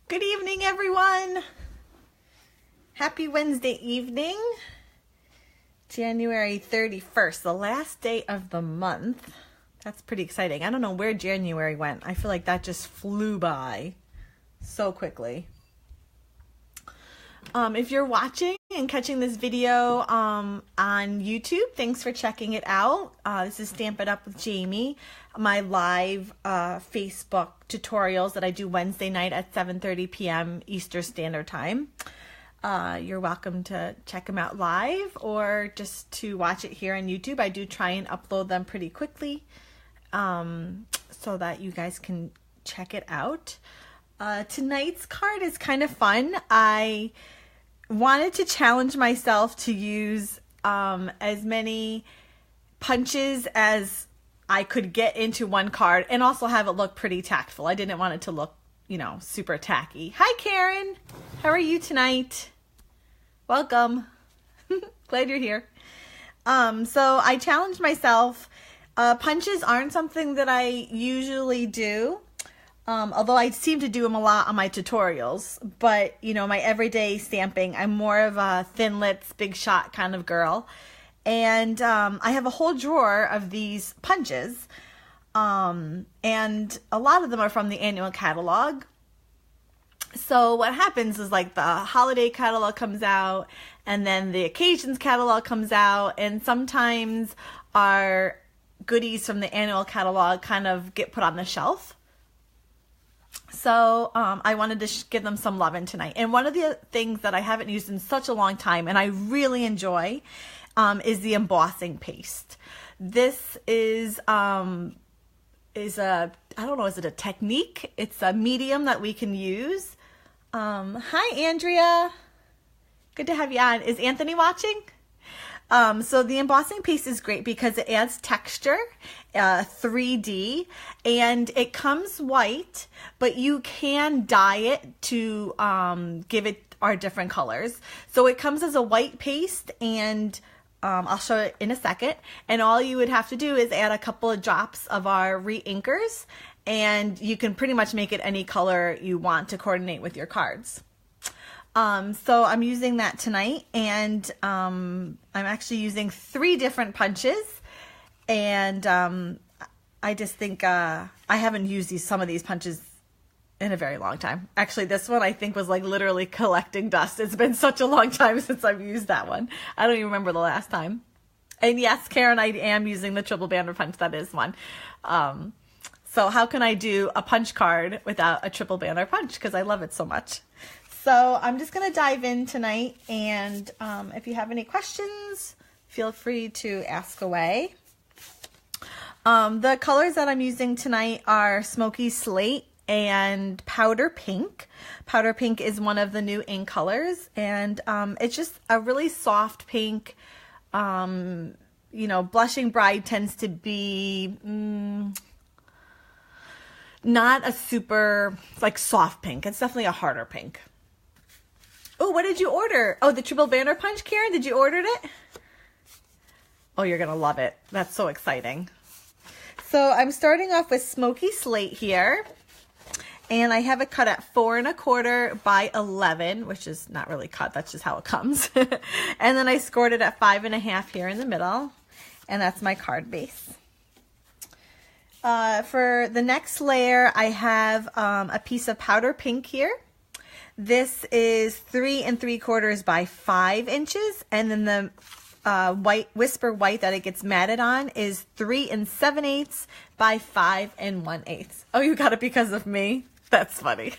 Good evening, everyone. Happy Wednesday evening, January 31st, the last day of the month. That's pretty exciting. I don't know where January went. I feel like that just flew by so quickly. If you're watching and catching this video on YouTube, thanks for checking it out. This is Stamp It Up with Jaimie, my live Facebook tutorials that I do Wednesday night at 7:30 p.m. Eastern Standard Time. You're welcome to check them out live or just to watch it here on YouTube. I do try and upload them pretty quickly so that you guys can check it out. Tonight's card is kind of fun. I wanted to challenge myself to use as many punches as I could get into one card and also have it look pretty tactful. I didn't want it to look, super tacky. Hi, Karen. How are you tonight? Welcome. Glad you're here. So I challenged myself. Punches aren't something that I usually do. Although I seem to do them a lot on my tutorials, but my everyday stamping, I'm more of a thin lips, big shot kind of girl. And I have a whole drawer of these punches. And a lot of them are from the annual catalog. So what happens is like the holiday catalog comes out and then the occasions catalog comes out, and sometimes our goodies from the annual catalog kind of get put on the shelf. So I wanted to give them some loving tonight. And one of the things that I haven't used in such a long time and I really enjoy is the embossing paste. This is I don't know, is it a technique? It's a medium that we can use. Hi, Andrea. Good to have you on. Is Anthony watching? So the embossing paste is great because it adds texture, 3D, and it comes white, but you can dye it to give it our different colors. So it comes as a white paste, and I'll show it in a second. And all you would have to do is add a couple of drops of our reinkers, and you can pretty much make it any color you want to coordinate with your cards. So I'm using that tonight, and I'm actually using 3 different punches, and I just think I haven't used some of these punches in a very long time. Actually, this one I think was like literally collecting dust. It's been such a long time since I've used that one. I don't even remember the last time. And yes, Karen, I am using the triple banner punch. That is one. So how can I do a punch card without a triple banner punch? Because I love it so much. So I'm just going to dive in tonight, and if you have any questions, feel free to ask away. The colors that I'm using tonight are Smoky Slate and Powder Pink. Powder Pink is one of the new ink colors, and it's just a really soft pink. Blushing Bride tends to be not a super soft pink. It's definitely a harder pink. Oh, what did you order? Oh, the triple banner punch, Karen? Did you order it? Oh, you're going to love it. That's so exciting. So I'm starting off with Smoky Slate here. And I have it cut at 4 1/4 by 11, which is not really cut. That's just how it comes. And then I scored it at 5 1/2 here in the middle. And that's my card base. For the next layer, I have a piece of powder pink here. This is 3 3/4 by 5 inches, and then the white whisper white that it gets matted on is 3 7/8 by 5 1/8. Oh, you got it because of me? That's funny.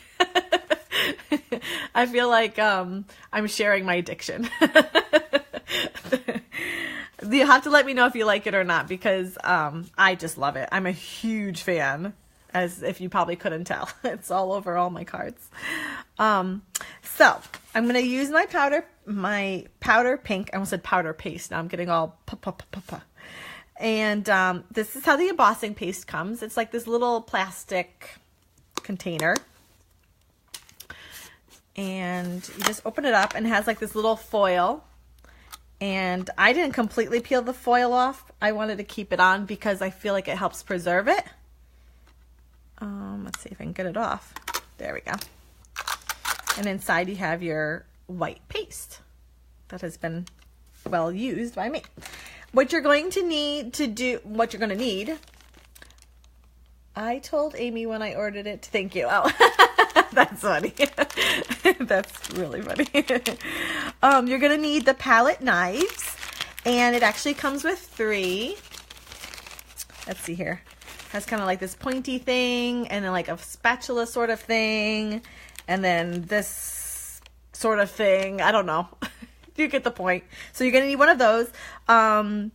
I feel like I'm sharing my addiction. You have to let me know if you like it or not, because I just love it. I'm a huge fan, as if you probably couldn't tell. It's all over all my cards. So I'm going to use my powder pink. I almost said powder paste. Now I'm getting all And this is how the embossing paste comes. It's like this little plastic container. And you just open it up, and it has like this little foil. And I didn't completely peel the foil off. I wanted to keep it on because I feel like it helps preserve it. Let's see if I can get it off. There we go. And inside you have your white paste that has been well used by me. What you're going to need, I told Amy when I ordered it, thank you. Oh, that's funny. That's really funny. You're going to need the palette knives, and it actually comes with 3. Let's see here. It has kind of like this pointy thing, and then like a spatula sort of thing, and then this sort of thing. I don't know. You get the point. So you're going to need one of those. I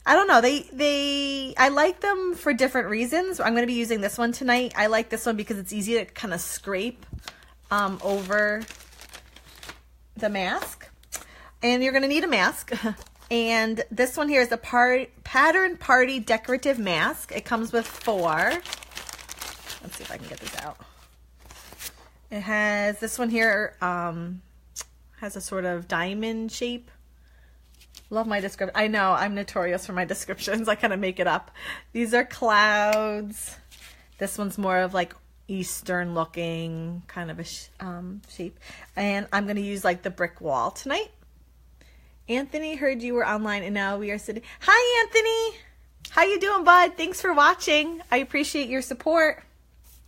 don't know. I like them for different reasons. I'm going to be using this one tonight. I like this one because it's easy to kind of scrape over the mask. And you're going to need a mask. And this one here is a Pattern Party Decorative Mask. It comes with 4. Let's see if I can get this out. It has this one here, has a sort of diamond shape. Love my description. I know I'm notorious for my descriptions. I kind of make it up. These are clouds. This one's more of like Eastern looking kind of a shape. And I'm going to use like the brick wall tonight. Anthony, heard you were online and now we are sitting. Hi, Anthony. How you doing, bud? Thanks for watching. I appreciate your support.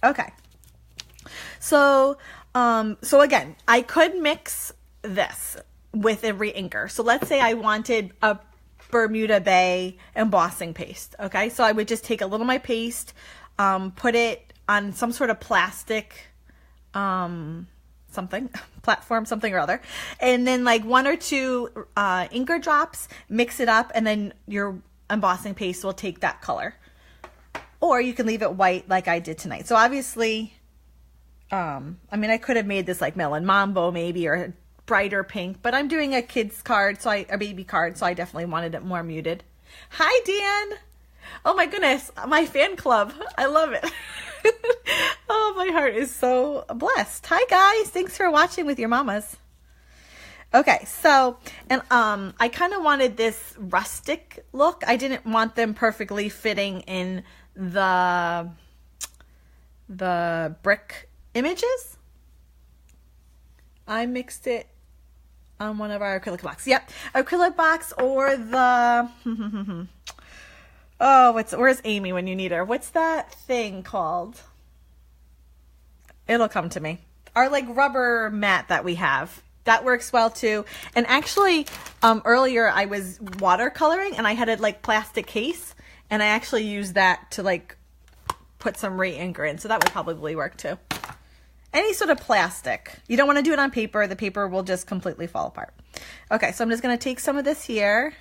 Okay. So again, I could mix this with a re-inker. So let's say I wanted a Bermuda Bay embossing paste. Okay, so I would just take a little of my paste, put it on some sort of plastic platform, something or other, and then like 1 or 2 inker drops, mix it up, and then your embossing paste will take that color. Or you can leave it white like I did tonight. So obviously, I mean, I could have made this like Melon Mambo maybe, or brighter pink, but I'm doing a kid's card, a baby card, so I definitely wanted it more muted. Hi, Dan. Oh my goodness, my fan club. I love it. Oh, my heart is so blessed. Hi guys, thanks for watching with your mamas. Okay, so, and I kind of wanted this rustic look. I didn't want them perfectly fitting in the brick images. I mixed it on one of our acrylic box. Yep, acrylic box or the oh, where's Amy when you need her? What's that thing called? It'll come to me. Our like rubber mat that we have. That works well too. And actually, earlier I was watercoloring and I had a like plastic case, and I actually used that to like put some re-inker in. So that would probably work too. Any sort of plastic. You don't want to do it on paper. The paper will just completely fall apart. Okay, so I'm just going to take some of this here.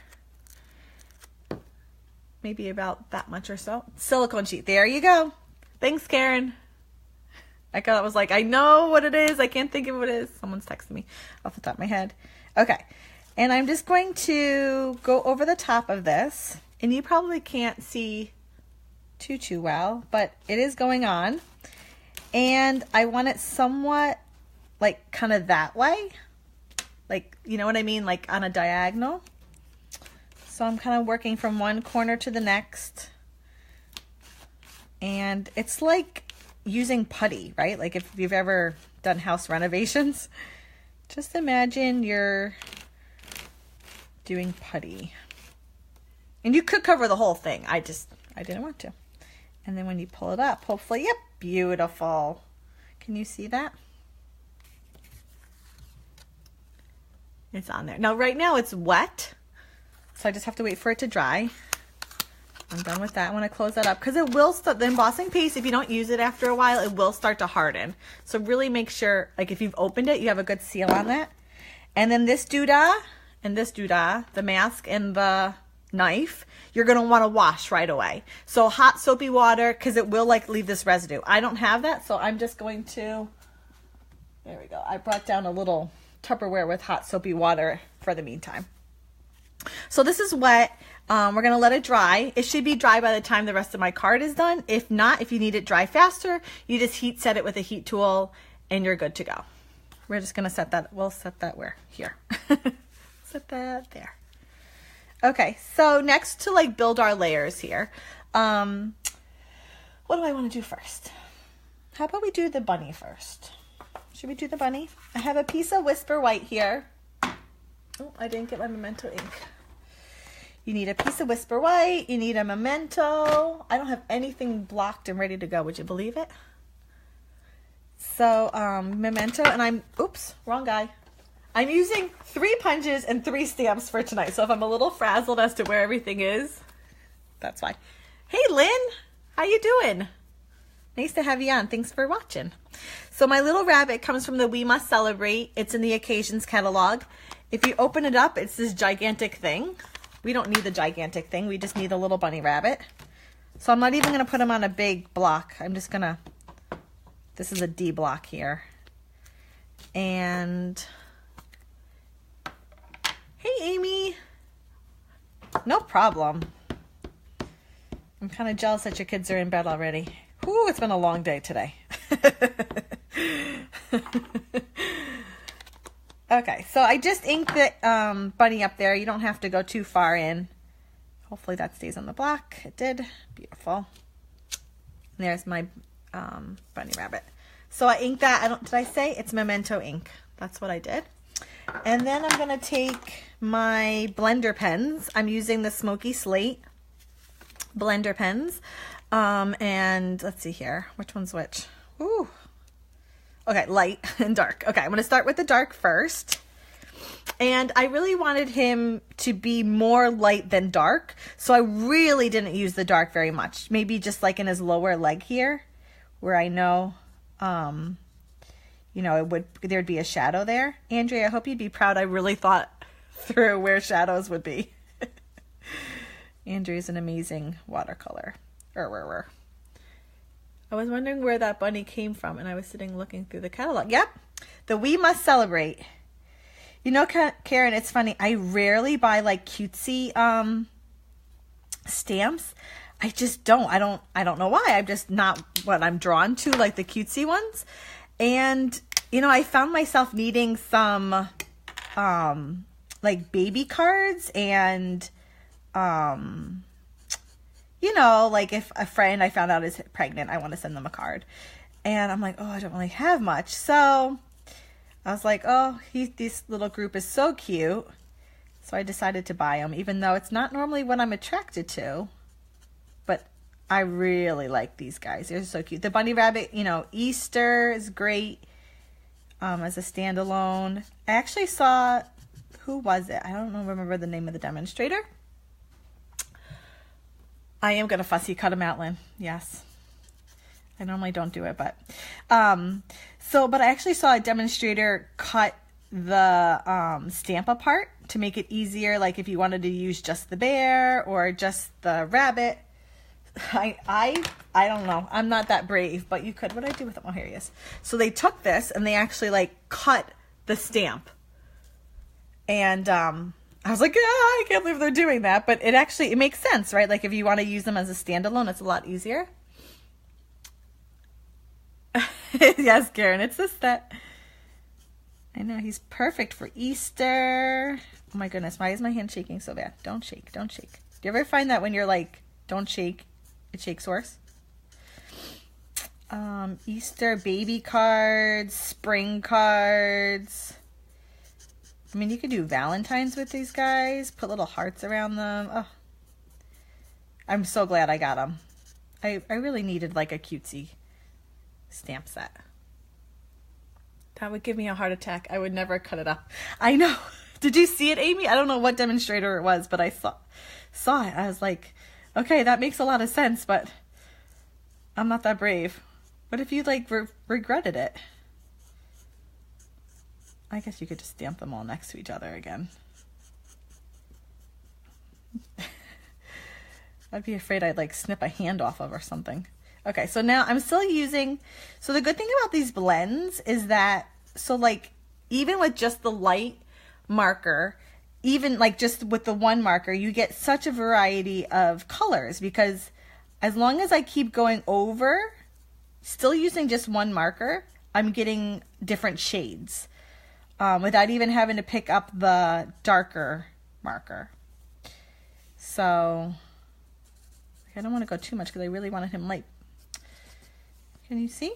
Maybe about that much or so. Silicone sheet. There you go. Thanks, Karen. I was like, I know what it is. I can't think of what it is. Someone's texting me off the top of my head. Okay, and I'm just going to go over the top of this. And you probably can't see too well, but it is going on. And I want it somewhat like kind of that way. Like, you know what I mean? Like on a diagonal. So I'm kind of working from one corner to the next. And it's like using putty, right? Like if you've ever done house renovations, just imagine you're doing putty. And you could cover the whole thing. I didn't want to. And then when you pull it up, hopefully, yep, beautiful. Can you see that? It's on there. Now, right now it's wet, so I just have to wait for it to dry. I'm done with that. I want to close that up because it will start, the embossing paste, if you don't use it after a while, it will start to harden. So really make sure, like if you've opened it, you have a good seal on that. And then this doodah and this doodah, the mask and the knife, you're going to want to wash right away. So hot soapy water, because it will like leave this residue. I don't have that, so I'm just going to, there we go. I brought down a little Tupperware with hot soapy water for the meantime. So this is wet. We're going to let it dry. It should be dry by the time the rest of my card is done. If not, if you need it dry faster, you just heat set it with a heat tool and you're good to go. We're just going to set that, we'll set that where? Here. Set that there. Okay, so next to like build our layers here, what do I want to do first? How about we do the bunny first? Should we do the bunny? I have a piece of Whisper White here. Oh, I didn't get my Memento ink. You need a piece of Whisper White. You need a Memento. I don't have anything blocked and ready to go. Would you believe it? So, Memento, and oops, wrong guy. I'm using 3 punches and 3 stamps for tonight. So if I'm a little frazzled as to where everything is, that's why. Hey, Lynn, how you doing? Nice to have you on. Thanks for watching. So my little rabbit comes from the We Must Celebrate. It's in the Occasions catalog. If you open it up, it's this gigantic thing. We don't need the gigantic thing. We just need a little bunny rabbit. So I'm not even going to put him on a big block. I'm just going to, this is a D block here. And, hey, Amy. No problem. I'm kind of jealous that your kids are in bed already. Whew, it's been a long day today. Okay, so I just inked the bunny up there. You don't have to go too far in. Hopefully that stays on the block. It did. Beautiful. And there's my bunny rabbit. So I inked that. Did I say it's Memento ink? That's what I did. And then I'm going to take my blender pens. I'm using the Smoky Slate blender pens. And let's see here. Which one's which? Ooh. Okay, light and dark. Okay, I'm going to start with the dark first. And I really wanted him to be more light than dark. So I really didn't use the dark very much. Maybe just like in his lower leg here, where I know, you know, there'd be a shadow there. Andrea, I hope you'd be proud. I really thought through where shadows would be. Andrea's an amazing watercolor. I was wondering where that bunny came from, and I was sitting looking through the catalog. Yep, the We Must Celebrate. You know, Karen, it's funny. I rarely buy like cutesy stamps. I just don't. I don't know why. I'm just not what I'm drawn to, like the cutesy ones. And you know, I found myself needing some like baby cards and you know, like if a friend I found out is pregnant, I want to send them a card. And I'm like, oh, I don't really have much. So I was like, oh, this little group is so cute. So I decided to buy them, even though it's not normally what I'm attracted to. But I really like these guys. They're so cute. The bunny rabbit, you know, Easter is great as a standalone. I actually saw, who was it? I don't remember the name of the demonstrator. I am going to fussy cut them out, Lynn. Yes. I normally don't do it, but. But I actually saw a demonstrator cut the stamp apart to make it easier. Like if you wanted to use just the bear or just the rabbit. I don't know. I'm not that brave, but you could. What did I do with it? Oh, here he is. So they took this and they actually like cut the stamp. And, I was like, I can't believe they're doing that. But it makes sense, right? Like if you want to use them as a standalone, it's a lot easier. Yes, Karen, it's just that. I know, he's perfect for Easter. Oh my goodness, why is my hand shaking so bad? Don't shake, don't shake. Do you ever find that when you're like, don't shake, it shakes worse? Easter baby cards, spring cards. I mean, you could do Valentine's with these guys. Put little hearts around them. Oh, I'm so glad I got them. I really needed like a cutesy stamp set. That would give me a heart attack. I would never cut it up. I know. Did you see it, Amy? I don't know what demonstrator it was, but I saw it. I was like, okay, that makes a lot of sense, but I'm not that brave. What if you like regretted it? I guess you could just stamp them all next to each other again. I'd be afraid I'd like snip a hand off of or something. Okay, so now I'm still using, so the good thing about these blends is that, so like even with just the light marker, even like just with the one marker, you get such a variety of colors because as long as I keep going over, still using just one marker, I'm getting different shades. Without even having to pick up the darker marker. So, I don't want to go too much because I really wanted him light. Can you see?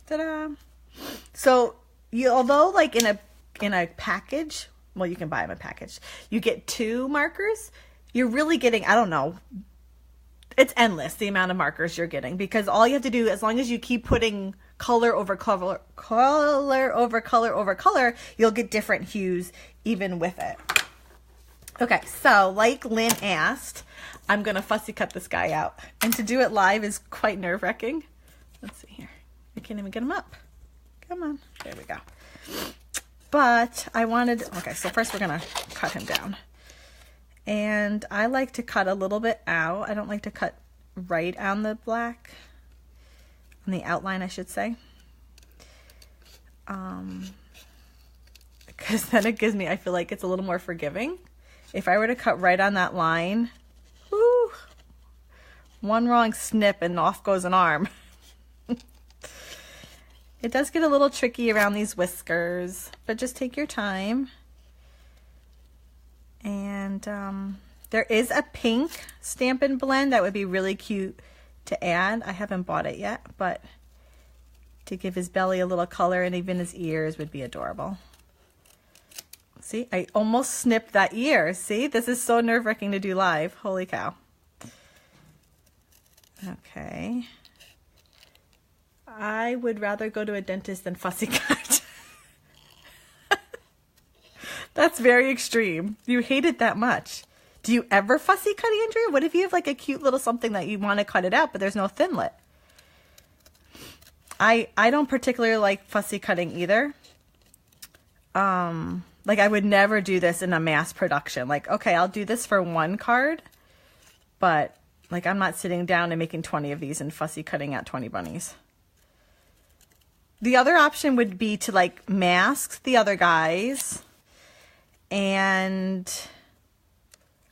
Ta-da! So although like in a package, well, you can buy them in a package, you get 2 markers, you're really getting, I don't know, it's endless the amount of markers you're getting, because all you have to do, as long as you keep putting color over color, color over color over color, you'll get different hues even with it. Okay, so like Lynn asked, I'm going to fussy cut this guy out. And to do it live is quite nerve-wracking. Let's see here. I can't even get him up. Come on. There we go. But I wanted, okay, so first we're going to cut him down. And I like to cut a little bit out. I don't like to cut right on the black, on the outline, I should say. Because then it gives me, I feel like it's a little more forgiving. If I were to cut right on that line, whoo, one wrong snip and off goes an arm. It does get a little tricky around these whiskers, but just take your time. And there is a pink Stampin' Blend that would be really cute to add. I haven't bought it yet, but to give his belly a little color and even his ears would be adorable. See, I almost snipped that ear. See, this is so nerve-wracking to do live. Holy cow. Okay. I would rather go to a dentist than fussy cut. That's very extreme. You hate it that much. Do you ever fussy cut, Andrea? What if you have like a cute little something that you want to cut it out, but there's no thinlet? I don't particularly like fussy cutting either. Like I would never do this in a mass production. Like, okay, I'll do this for one card, but like I'm not sitting down and making 20 of these and fussy cutting out 20 bunnies. The other option would be to like mask the other guys and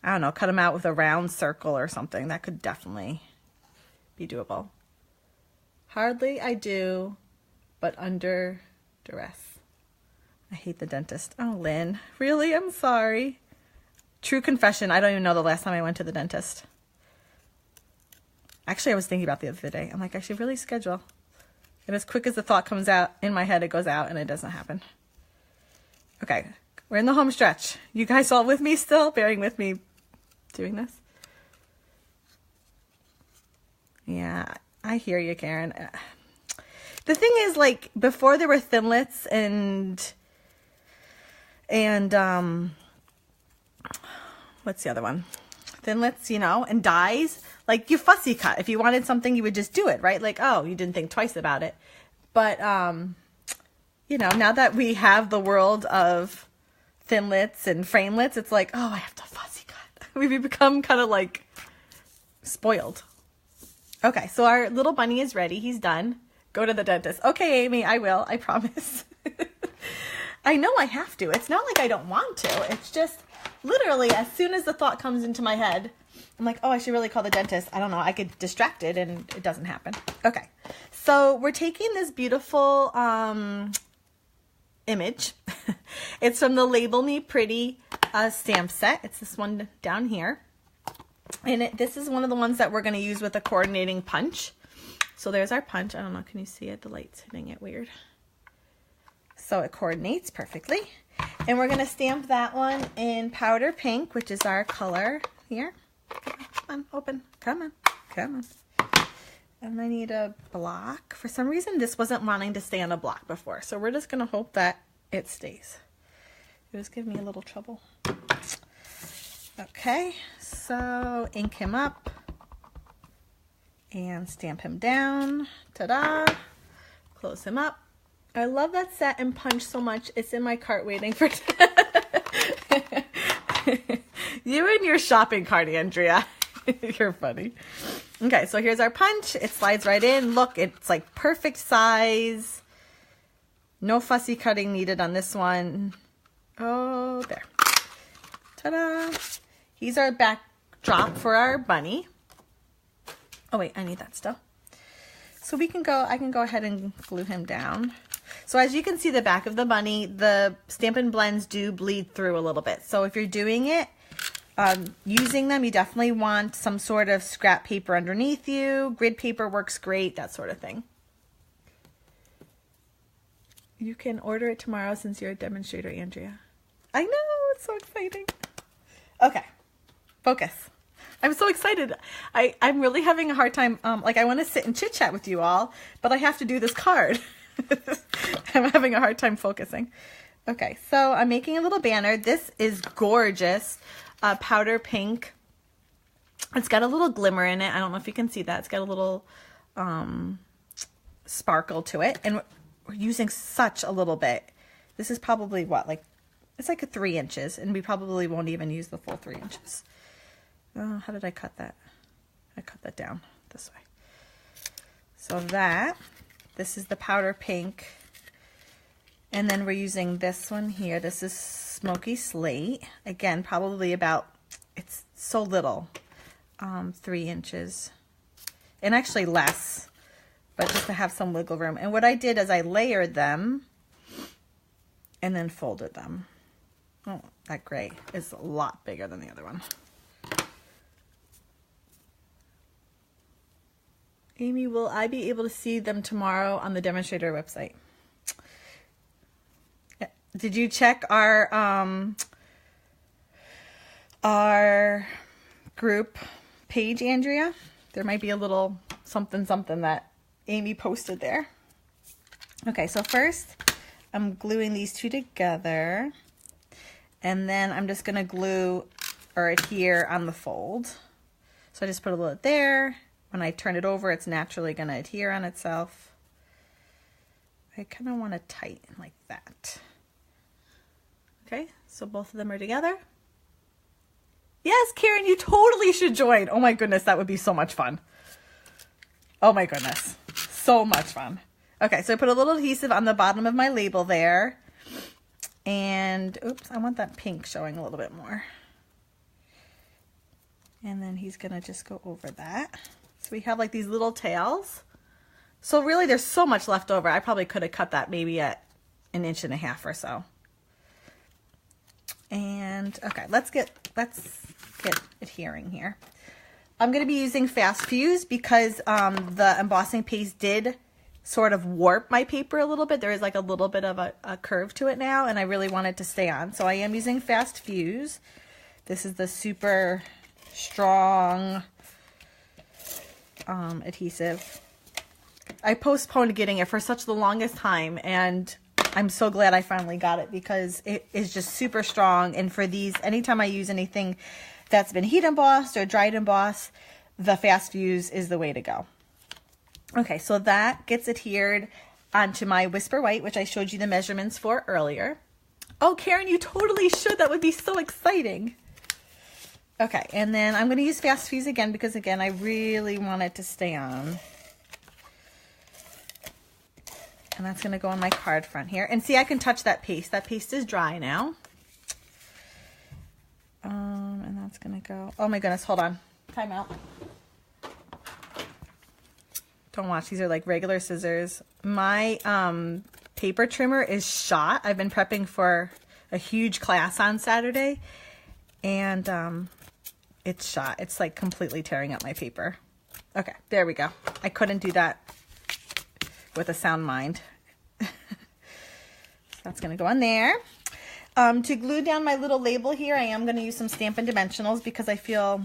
I don't know, cut them out with a round circle or something. That could definitely be doable. Hardly I do, but under duress. I hate the dentist. Oh, Lynn, really? I'm sorry. True confession, I don't even know the last time I went to the dentist. Actually, I was thinking about the other day. I'm like, I should really schedule. And as quick as the thought comes out in my head, it goes out and it doesn't happen. Okay, we're in the home stretch. You guys all with me still? Bearing with me doing this? Yeah, I hear you, Karen. The thing is, like, before there were thinlets and what's the other one? Thinlets, you know, and dyes. Like, you fussy cut. If you wanted something, you would just do it, right? Like, oh, you didn't think twice about it. But, you know, now that we have the world of thinlets and framelets, it's like, oh, I have to fussy cut. We've become kind of like spoiled. Okay, so our little bunny is ready. He's done. Go to the dentist. Okay, Amy, I will. I promise. I know I have to. It's not like I don't want to. It's just literally as soon as the thought comes into my head, I'm like, oh, I should really call the dentist. I don't know. I get distracted and it doesn't happen. Okay. So we're taking this beautiful image. It's from the Label Me Pretty stamp set. It's this one down here. And this is one of the ones that we're going to use with a coordinating punch. So there's our punch. I don't know. Can you see it? The light's hitting it weird. So it coordinates perfectly. And we're going to stamp that one in powder pink, which is our color here. Come on, open. Come on. Come on. And I need a block. For some reason, this wasn't wanting to stay on a block before. So we're just going to hope that it stays. It was giving me a little trouble. Okay, so ink him up and stamp him down. Ta-da! Close him up. I love that set and punch so much. It's in my cart waiting for you and your shopping cart, Andrea. You're funny. Okay, so here's our punch. It slides right in. Look, it's like perfect size. No fussy cutting needed on this one. Oh, there. Ta-da! He's our backdrop for our bunny. Oh wait, I need that still. So I can go ahead and glue him down. So as you can see the back of the bunny, the Stampin' Blends do bleed through a little bit. So if you're doing it, using them, you definitely want some sort of scrap paper underneath you. Grid paper works great, that sort of thing. You can order it tomorrow since you're a demonstrator, Andrea. I know, it's so exciting. Okay, focus. I'm so excited. I'm really having a hard time. Like I want to sit and chit chat with you all, but I have to do this card. I'm having a hard time focusing. Okay, so I'm making a little banner. This is gorgeous, powder pink. It's got a little glimmer in it. I don't know if you can see that. It's got a little sparkle to it, and we're using such a little bit. This is probably what, like, it's like 3 inches, and we probably won't even use the full 3 inches. How did I cut that? I cut that down this way. So this is the powder pink. And then we're using this one here. This is Smoky Slate. Again, probably about, it's so little, 3 inches. And actually less, but just to have some wiggle room. And what I did is I layered them and then folded them. Oh, that gray is a lot bigger than the other one. Amy, will I be able to see them tomorrow on the demonstrator website? Did you check our group page, Andrea? There might be a little something that Amy posted there. Okay, so first I'm gluing these two together, and then I'm just gonna glue or adhere on the fold. So I just put a little there. When I turn it over, it's naturally going to adhere on itself. I kind of want to tighten like that. Okay, so both of them are together. Yes, Karen, you totally should join. Oh my goodness, that would be so much fun. Oh my goodness, so much fun. Okay, so I put a little adhesive on the bottom of my label there. And, oops, I want that pink showing a little bit more. And then he's going to just go over that. So we have like these little tails. So really there's so much left over. I probably could have cut that maybe at 1.5 inches or so. And okay, let's get adhering here. I'm going to be using Fast Fuse because the embossing paste did sort of warp my paper a little bit. There is like a little bit of a curve to it now, and I really want it to stay on. So I am using Fast Fuse. This is the super strong adhesive. I postponed getting it for such the longest time, and I'm so glad I finally got it because it is just super strong. And for these, anytime I use anything that's been heat embossed or dried embossed, the Fast Fuse is the way to go. Okay, so that gets adhered onto my Whisper White, which I showed you the measurements for earlier. Oh, Karen, you totally should. That would be so exciting. Okay, and then I'm going to use Fast Fuse again because, again, I really want it to stay on. And that's going to go on my card front here. And see, I can touch that paste. That paste is dry now. And that's going to go... Oh, my goodness. Hold on. Time out. Don't watch. These are like regular scissors. My paper trimmer is shot. I've been prepping for a huge class on Saturday. And... it's shot. It's like completely tearing up my paper. Okay, there we go. I couldn't do that with a sound mind. So that's going to go on there. To glue down my little label here, I am going to use some Stampin' Dimensionals because I feel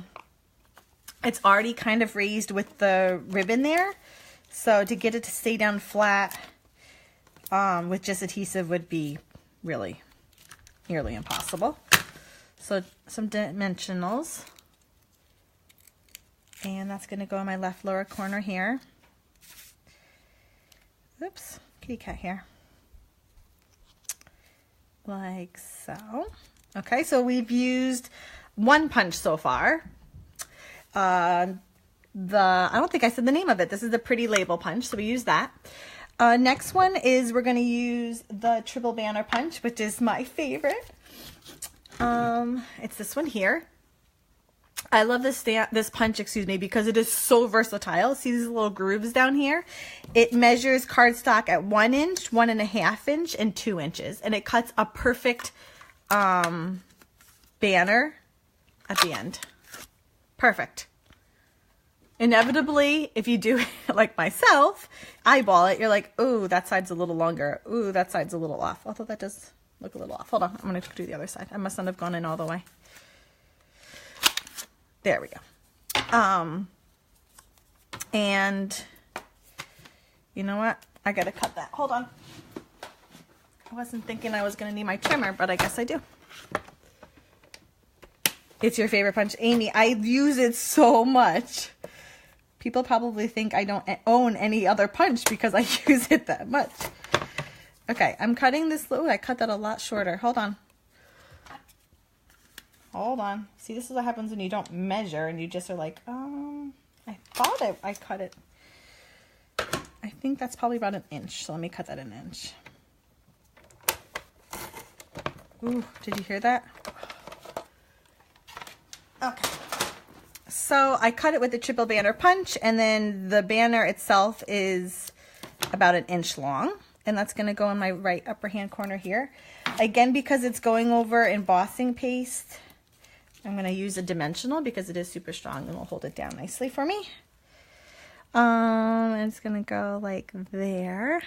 it's already kind of raised with the ribbon there. So to get it to stay down flat with just adhesive would be really nearly impossible. So some dimensionals. And that's going to go in my left lower corner here. Oops, kitty cat hair. Like so. Okay, so we've used one punch so far. I don't think I said the name of it. This is the Pretty Label Punch, so we use that. Next one is we're going to use the Triple Banner Punch, which is my favorite. It's this one here. I love this punch, because it is so versatile. See these little grooves down here? It measures cardstock at 1 inch, 1.5 inch, and 2 inches. And it cuts a perfect banner at the end. Perfect. Inevitably, if you do it like myself, eyeball it, you're like, ooh, that side's a little longer. Ooh, that side's a little off. Although that does look a little off. Hold on, I'm going to do the other side. I must not have gone in all the way. There we go. And you know what? I got to cut that. Hold on. I wasn't thinking I was going to need my trimmer, but I guess I do. It's your favorite punch. Amy, I use it so much. People probably think I don't own any other punch because I use it that much. Okay, I'm cutting this. Oh, I cut that a lot shorter. Hold on. Hold on. See, this is what happens when you don't measure and you just are like, I thought I cut it. I think that's probably about an inch. So let me cut that an inch. Ooh, did you hear that? Okay. So I cut it with the triple banner punch, and then the banner itself is about an inch long, and that's going to go in my right upper hand corner here. Again, because it's going over embossing paste, I'm going to use a dimensional because it is super strong and will hold it down nicely for me. And it's going to go like there.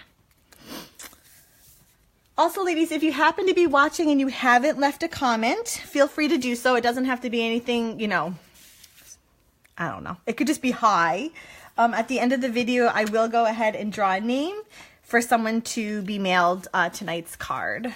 Also, ladies, if you happen to be watching and you haven't left a comment, feel free to do so. It doesn't have to be anything, you know, I don't know. It could just be hi. At the end of the video, I will go ahead and draw a name for someone to be mailed tonight's card.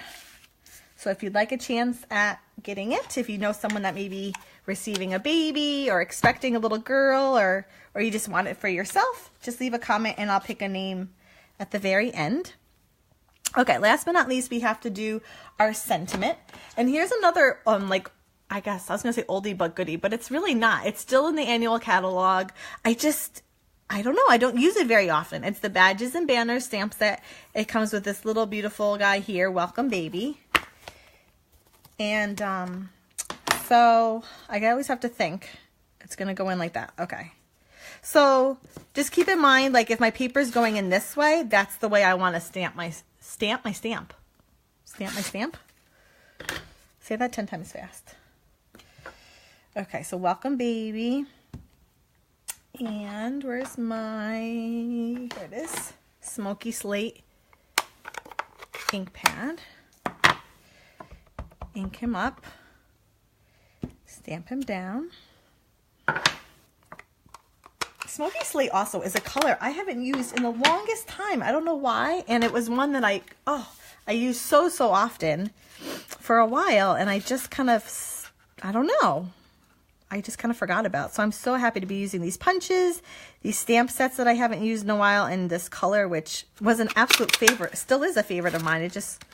So if you'd like a chance at getting it, if you know someone that may be receiving a baby or expecting a little girl, or you just want it for yourself, just leave a comment and I'll pick a name at the very end. Okay, last but not least, we have to do our sentiment. And here's another, I guess I was going to say oldie but goodie, but it's really not. It's still in the annual catalog. I don't know. I don't use it very often. It's the Badges and Banners stamp set. It comes with this little beautiful guy here, Welcome Baby. And so I always have to think. It's going to go in like that. Okay. So just keep in mind, like if my paper's going in this way, that's the way I want to stamp my stamp. Say that 10 times fast. Okay, so Welcome Baby. And where's my, here it is, Smoky Slate ink pad. Ink him up. Stamp him down. Smoky Slate also is a color I haven't used in the longest time. I don't know why. And it was one that I use so often for a while. And I just kind of, I don't know. I just kind of forgot about. So I'm so happy to be using these punches, these stamp sets that I haven't used in a while, and this color, which was an absolute favorite, still is a favorite of mine. It just,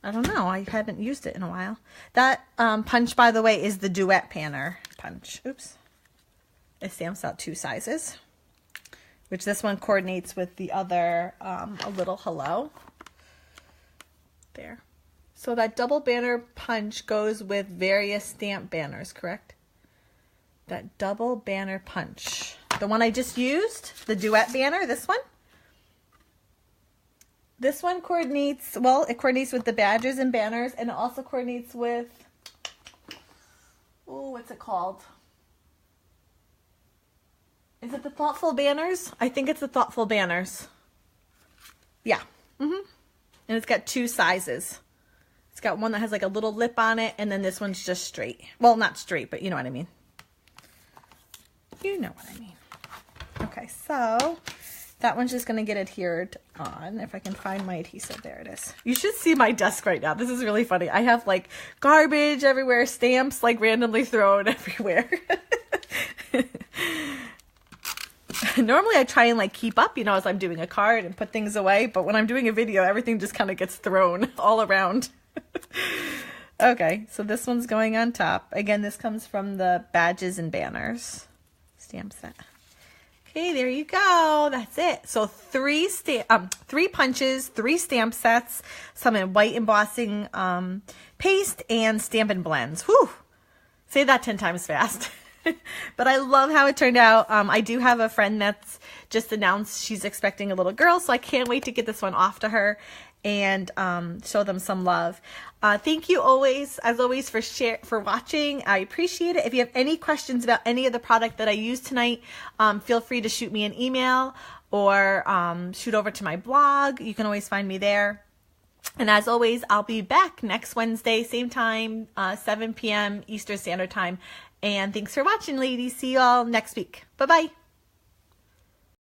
I don't know, I hadn't used it in a while. That punch, by the way, is the Duet Panner punch. Oops. It stamps out 2 sizes, which this one coordinates with the other, a little hello. There. So that double banner punch goes with various stamp banners, correct? That double banner punch. The one I just used, the Duet Banner, this one. This one coordinates, well, it coordinates with the Badges and Banners, and it also coordinates with, oh, what's it called? Is it the Thoughtful Banners? I think it's the Thoughtful Banners. Yeah. And it's got 2 sizes. It's got one that has like a little lip on it, and then this one's just straight. Well, not straight, but you know what I mean. You know what I mean. Okay, so that one's just going to get adhered on. If I can find my adhesive, there it is. You should see my desk right now. This is really funny. I have like garbage everywhere, stamps like randomly thrown everywhere. Normally I try and like keep up, you know, as I'm doing a card and put things away. But when I'm doing a video, everything just kind of gets thrown all around. Okay, so this one's going on top. Again, this comes from the Badges and Banners stamp set. Okay, there you go. That's it. So 3 punches, 3 stamp sets, some in white embossing paste, and Stampin' Blends. Whew! Say that 10 times fast. But I love how it turned out. I do have a friend that's just announced she's expecting a little girl, so I can't wait to get this one off to her. and show them some love. Thank you as always for watching. I appreciate it. If you have any questions about any of the product that I used tonight, feel free to shoot me an email or shoot over to my blog. You can always find me there. And as always, I'll be back next Wednesday, same time, 7 p.m. Eastern Standard Time. And thanks for watching, ladies. See you all next week. Bye-bye.